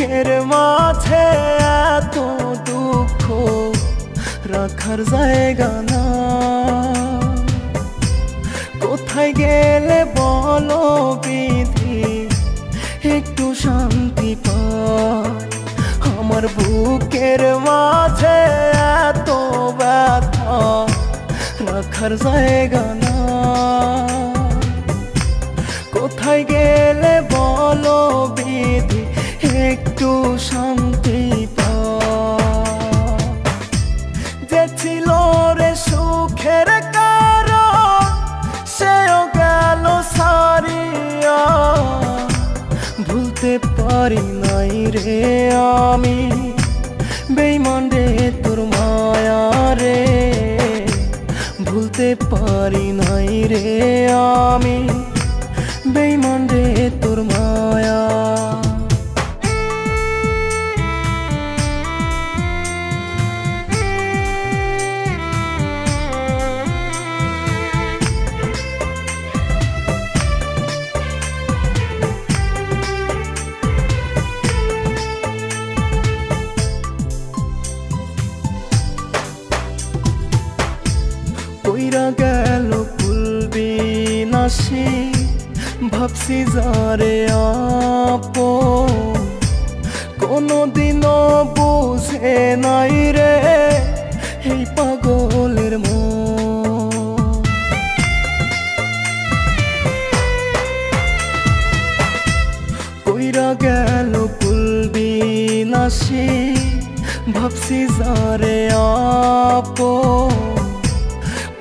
বুকের মাঝে এত দুঃখ রাখার জায়গা না। কোথায় গেলে বলো বিধি একটু শান্তি পায়। আমার বুকের মাঝে এত ব্যথা রাখার জায়গা না। কোথায় গেলে বলো বিধি একটু শান্তি পায়। যে ছিল রে সুখের কারণ সেও গেল সারিয়া। ভুলতে পারি নাই রে আমি বেঈমান রে তোর মায়া রে। ভুলতে পারি নাই রে আমি বেঈমান রে তোর মায়া। কইরা গেল ভুলবি নাসি ভাবছি যারে আপন। কোনদিনও বুঝে নাই রে এই পাগলের মন। কইরা গেল ভুলবি নাসি ভাবছি যারে আপন।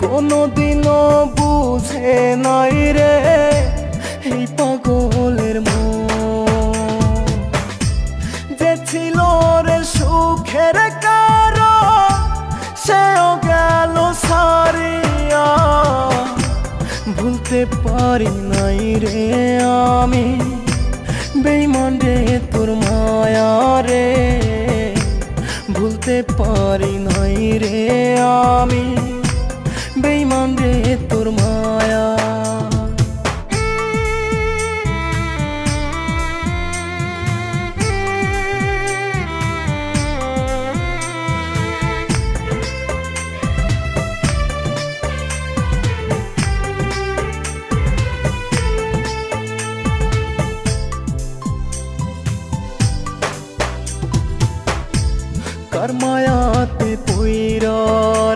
কোনদিনও বুঝে নাই রে এই পাগলের মন। যে ছিল রে সুখের কারণ সেও গেল সারিয়া। ভুলতে পারি নাই রে আমি বেঈমান রে তোর মায়া রে। ভুলতে পারি নাই রে আমি বেঈমান রে তোর মায়া। কার মায়াতে পইরা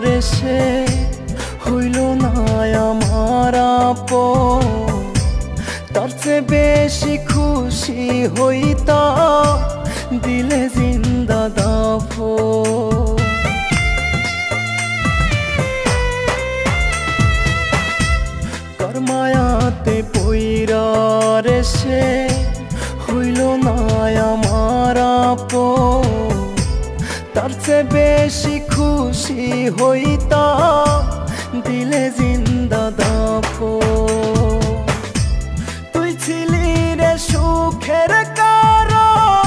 রে সে হইল না আমার আপন। তার চেয়ে বেশি খুশি হইতাম দিলে জিন্দা দাফন। কার মায়াতে পইরা রে সে হইল না আমার আপন। তার চেয়ে বেশি খুশি হইতাম দিলে জিন্দা দাফন। তুই ছিলি রে সুখের কারণ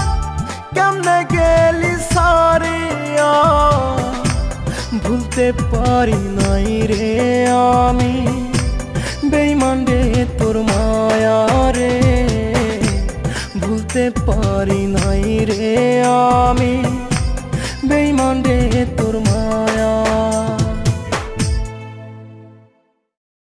কেমনে গেলি সারিয়া। ভুলতে পারি নাই রে আমি বেঈমান রে তোর মায়া রে। ভুলতে পারি নাই রে আমি বেঈমান রে তোর